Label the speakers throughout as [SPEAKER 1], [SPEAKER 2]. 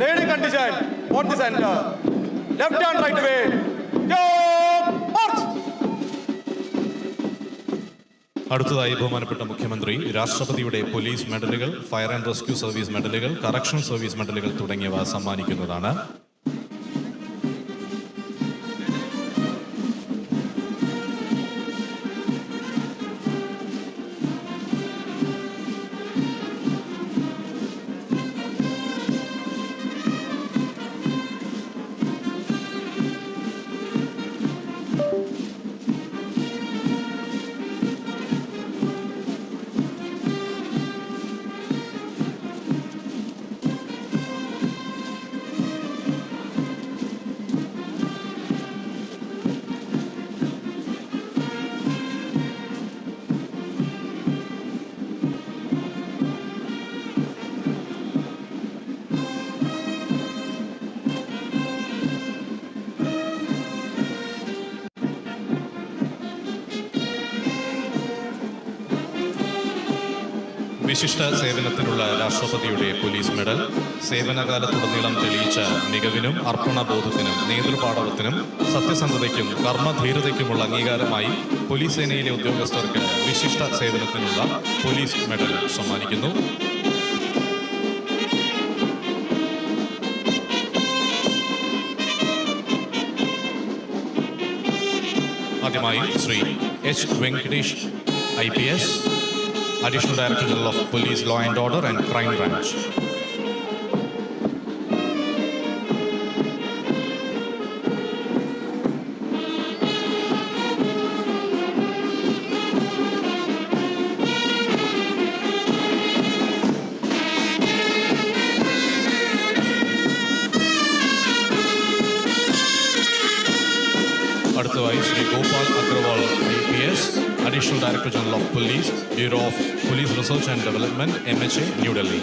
[SPEAKER 1] Lady condition on the center. Left and right way. Go march.
[SPEAKER 2] അടുത്തതായി ബഹുമാനപ്പെട്ട മുഖ്യമന്ത്രി രാഷ്ട്രപതിയുടെ പോലീസ് മെഡലുകൾ, ഫയർ ആൻഡ് റെസ്ക്യൂ സർവീസ് മെഡലുകൾ, കറക്ഷൻ സർവീസ് മെഡലുകൾ തുടങ്ങിയവ സമ്മാനിക്കുന്നതാണ്. വിശിഷ്ട സേവനത്തിനുള്ള രാഷ്ട്രപതിയുടെ പോലീസ് മെഡൽ, സേവനകാലത്തുടനീളം തെളിയിച്ച മികവിനും അർപ്പണബോധത്തിനും നേതൃപാടവത്തിനും സത്യസന്ധതയ്ക്കും കർമ്മധീരതയ്ക്കുമുള്ള അംഗീകാരമായി പോലീസ് സേനയിലെ ഉദ്യോഗസ്ഥർക്ക് വിശിഷ്ട സേവനത്തിനുള്ള പോലീസ് മെഡൽ സമ്മാനിക്കുന്നു. ആദ്യമായി Shri H Venkatesh IPS, Additional Director General of Police, Law and Order and Crime Branch. അടുത്തതായി Shri Gopal Agrawal IPS, Additional Director General of Police, Bureau of Police Research and Development, MHA, New Delhi.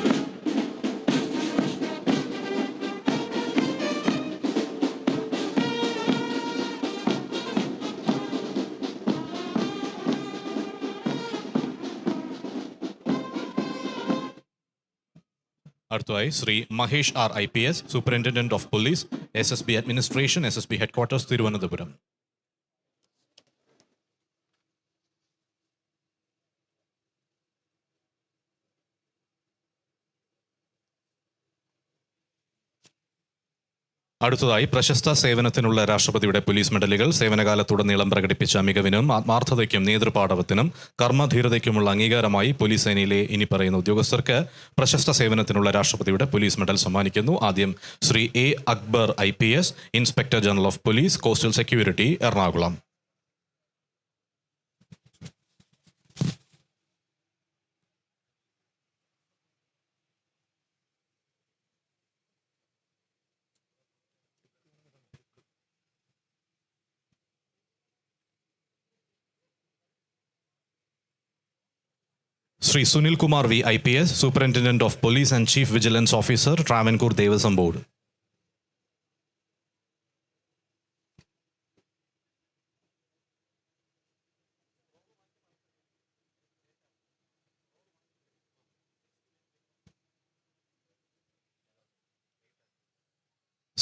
[SPEAKER 2] അടുത്തതായി Shri Mahesh R IPS, Superintendent of Police, SSB Administration, SSB Headquarters, Thiruvananthapuram. അടുത്തതായി പ്രശസ്ത സേവനത്തിനുള്ള രാഷ്ട്രപതിയുടെ police മെഡലുകൾ, സേവനകാലത്തുടനീളം പ്രകടിപ്പിച്ച മികവിനും ആത്മാർത്ഥതയ്ക്കും നേതൃപാടവത്തിനും കർമ്മധീരതയ്ക്കുമുള്ള അംഗീകാരമായി police സേനയിലെ ഇനി പറയുന്ന ഉദ്യോഗസ്ഥർക്ക് പ്രശസ്ത സേവനത്തിനുള്ള രാഷ്ട്രപതിയുടെ പോലീസ് മെഡൽ സമ്മാനിക്കുന്നു. ആദ്യം Shri A Akbar IPS, inspector general of police, coastal security, Ernakulam. Shri Sunil Kumar V IPS, Superintendent of Police and Chief Vigilance Officer, Travancore Devasam Board.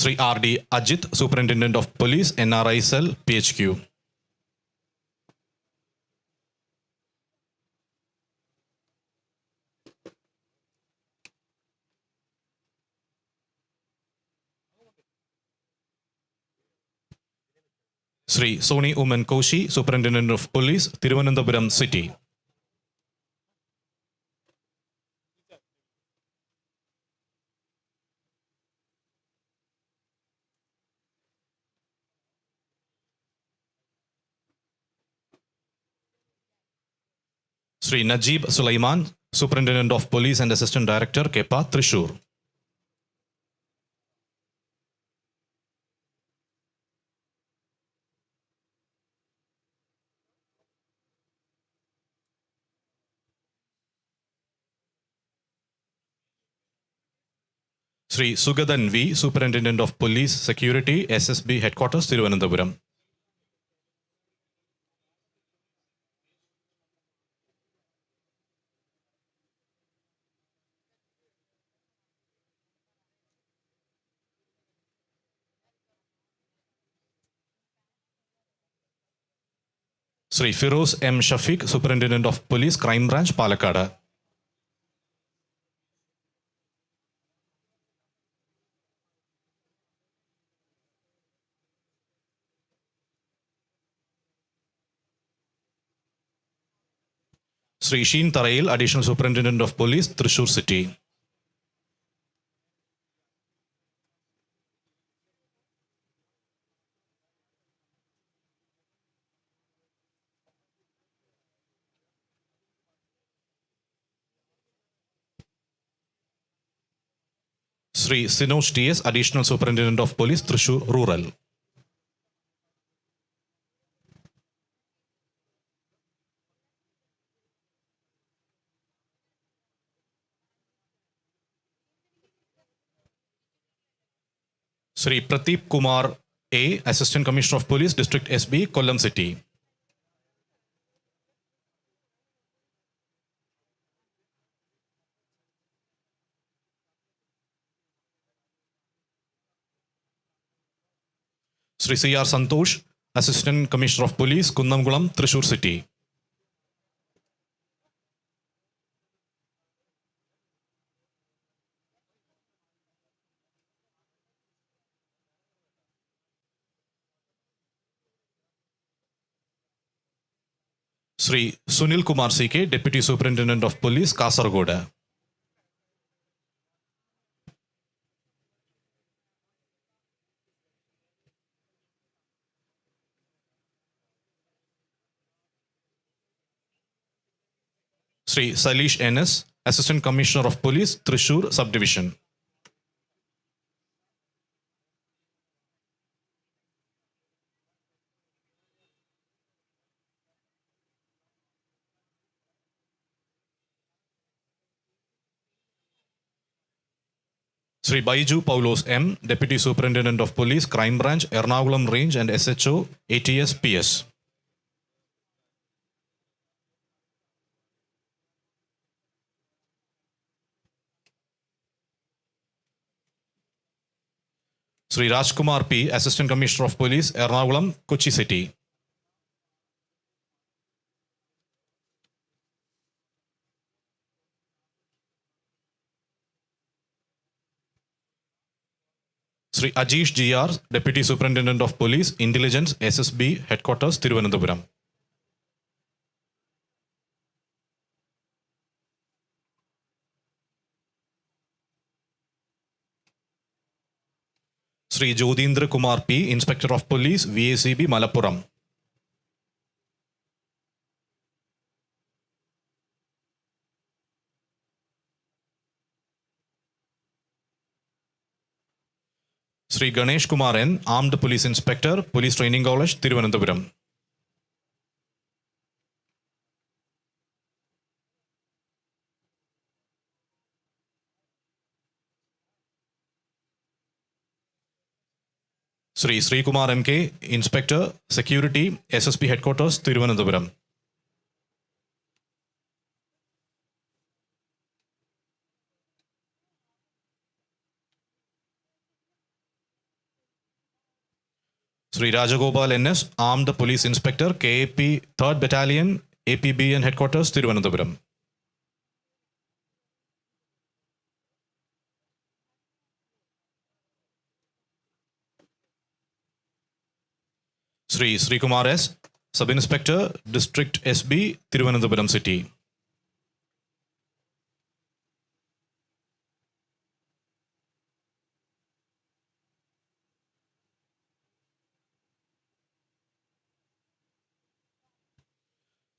[SPEAKER 2] Shri RD Ajit, Superintendent of Police, NRI Cell, PHQ. Shri Soni Oommen Koshy, superintendent of police, Thiruvananthapuram city. Shri Najeeb Sulaiman, superintendent of police and assistant director, KEPA, Thrissur. Shri Sugathan V, superintendent of police security, SSB headquarters, Thiruvananthapuram. Shri Firoz M Shafeeq, superintendent of police, crime branch, Palakkad. Shri Sheen Tharayil, additional superintendent of police, Thrissur city. Shri Sinoj T S, additional superintendent of police, Thrissur rural. Shri Pradeep Kumar A, assistant commissioner of police, district SB, Kollam city. Shri CR Santhosh, assistant commissioner of police, Kunnamkulam, Thrissur city. Shri Sunil Kumar CK, deputy superintendent of police, Kasaragod. Shri Saleesh NS, assistant commissioner of police, Thrissur sub division. Shri Baiju Paulose M, deputy superintendent of police, crime branch, Ernakulam range and SHO ATS PS. Shri Rajkumar P, assistant commissioner of police, Ernakulam, Kochi city. Shri Ajeesh GR, deputy superintendent of police, intelligence, SSB headquarters, Thiruvananthapuram. Shri Jyothindra Kumar P, inspector of police, VACB, Malappuram. Shri Ganesh Kumar N, armed police inspector, police training college, Thiruvananthapuram. Shri Sreekumar MK, inspector, security, SSB headquarters, Thiruvananthapuram. Shri Rajagopal NS, armed police inspector, KAP 3rd battalion, APBN headquarters, Thiruvananthapuram. Shri Sreekumar S, sub inspector, district SB, Thiruvananthapuram city.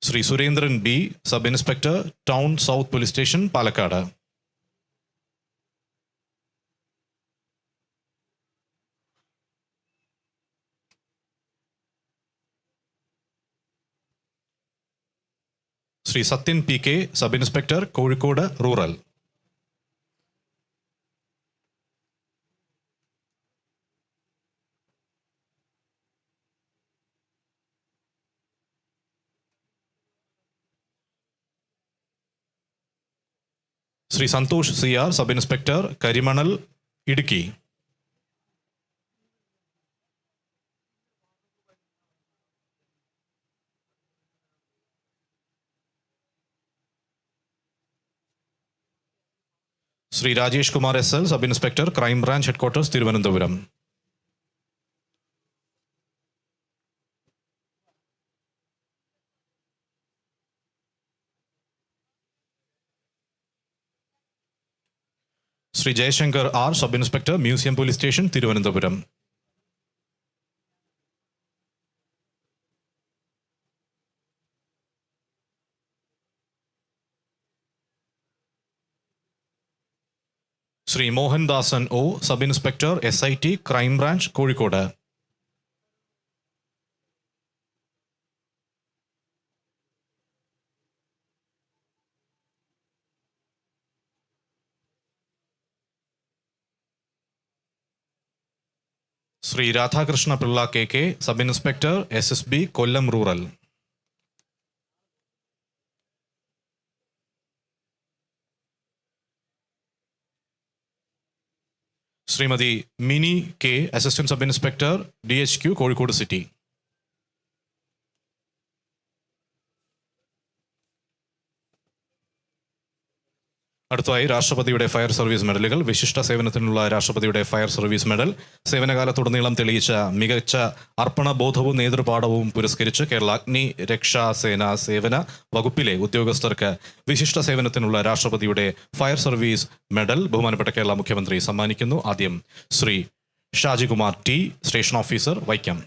[SPEAKER 2] Shri Surendran B, sub inspector, town south police station, Palakkad. Shri Sathyan PK, sub inspector, Kozhikode rural. Shri Santhosh CR, sub inspector, Karimanal, Idukki. Shri Rajesh Kumar SL, sub inspector, crime branch headquarters, Thiruvananthapuram. Shri Jayashankar R, sub inspector, museum police station, Thiruvananthapuram. Shri Mohandasan O, sub inspector, SIT, crime branch, Kozhikode. Shri Radhakrishna Pillai KK, sub inspector, SSB, Kollam rural. Shrimati Mini K, assistant sub inspector, DHQ, Kozhikode city. അടുത്തതായി രാഷ്ട്രപതിയുടെ fire service മെഡലുകൾ. വിശിഷ്ട സേവനത്തിനുള്ള രാഷ്ട്രപതിയുടെ fire service medal സേവനകാലത്തുടനീളം തെളിയിച്ച മികച്ച അർപ്പണബോധവും നേതൃപാഠവും പുരസ്കരിച്ച് കേരള അഗ്നി രക്ഷാ സേന സേവന വകുപ്പിലെ ഉദ്യോഗസ്ഥർക്ക് വിശിഷ്ട സേവനത്തിനുള്ള രാഷ്ട്രപതിയുടെ ഫയർ സർവീസ് മെഡൽ ബഹുമാനപ്പെട്ട കേരള മുഖ്യമന്ത്രി സമ്മാനിക്കുന്നു. ആദ്യം Shri Shajikumar T, station officer, Vaikom.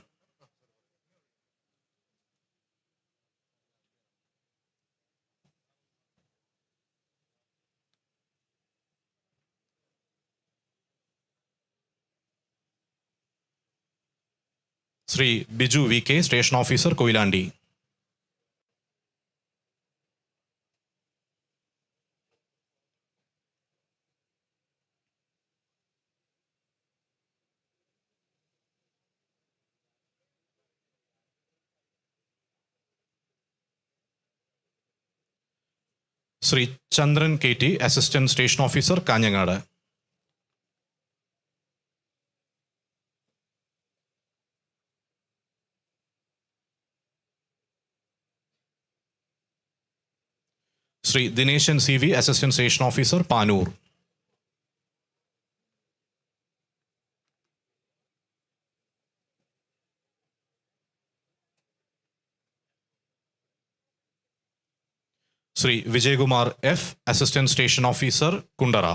[SPEAKER 2] Shri Biju VK, station officer, Koyilandy. Shri Chandran KT, assistant station officer, Kanhangad. Shri Dineshan CV, assistant station officer, Panoor. Shri Vijayakumar F, assistant station officer, Kundara.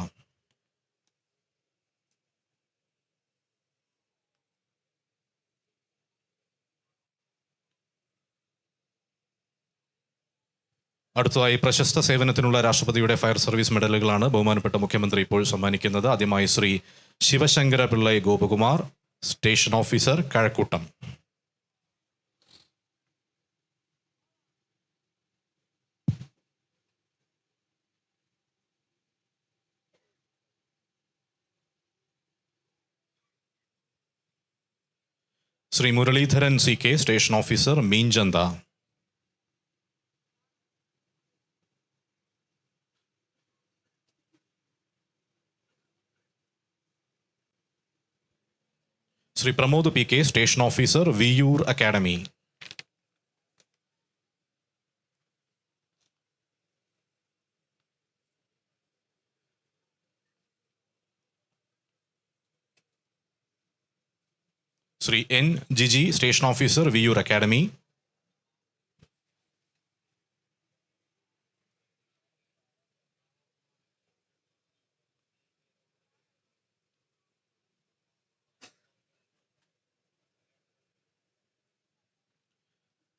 [SPEAKER 2] അടുത്തതായി പ്രശസ്ത സേവനത്തിനുള്ള രാഷ്ട്രപതിയുടെ ഫയർ സർവീസ് മെഡലുകളാണ് ബഹുമാനപ്പെട്ട മുഖ്യമന്ത്രി ഇപ്പോൾ സമ്മാനിക്കുന്നത്. ആദ്യമായി Shri Sivasankara Pillai Gopakumar, station officer, Kazhakkoottam. Shri Muraleedharan CK, station officer, Meenchantha. Shri Pramod PK, station officer, Viyyur academy. Shri N Jiji, station officer, Viyyur academy.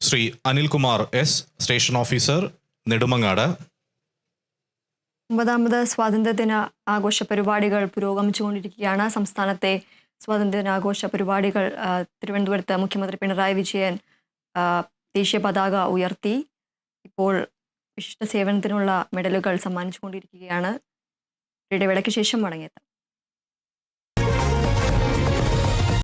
[SPEAKER 2] Shri Anilkumar S, station officer, Nedumangad.
[SPEAKER 3] 9ാമത് സ്വാതന്ത്ര്യദിന ആഘോഷ പരിപാടികൾ പുരോഗമിച്ചുകൊണ്ടിരിക്കുകയാണ്. സംസ്ഥാനത്തെ സ്വാതന്ത്ര്യദിനാഘോഷ പരിപാടികൾ തിരുവനന്തപുരത്ത് മുഖ്യമന്ത്രി പിണറായി വിജയൻ ദേശീയ പതാക ഉയർത്തി. ഇപ്പോൾ വിശിഷ്ട സേവനത്തിനുള്ള മെഡലുകൾ സമ്മാനിച്ചുകൊണ്ടിരിക്കുകയാണ്. ഇടവേളയ്ക്ക് ശേഷം മടങ്ങിയെത്താം.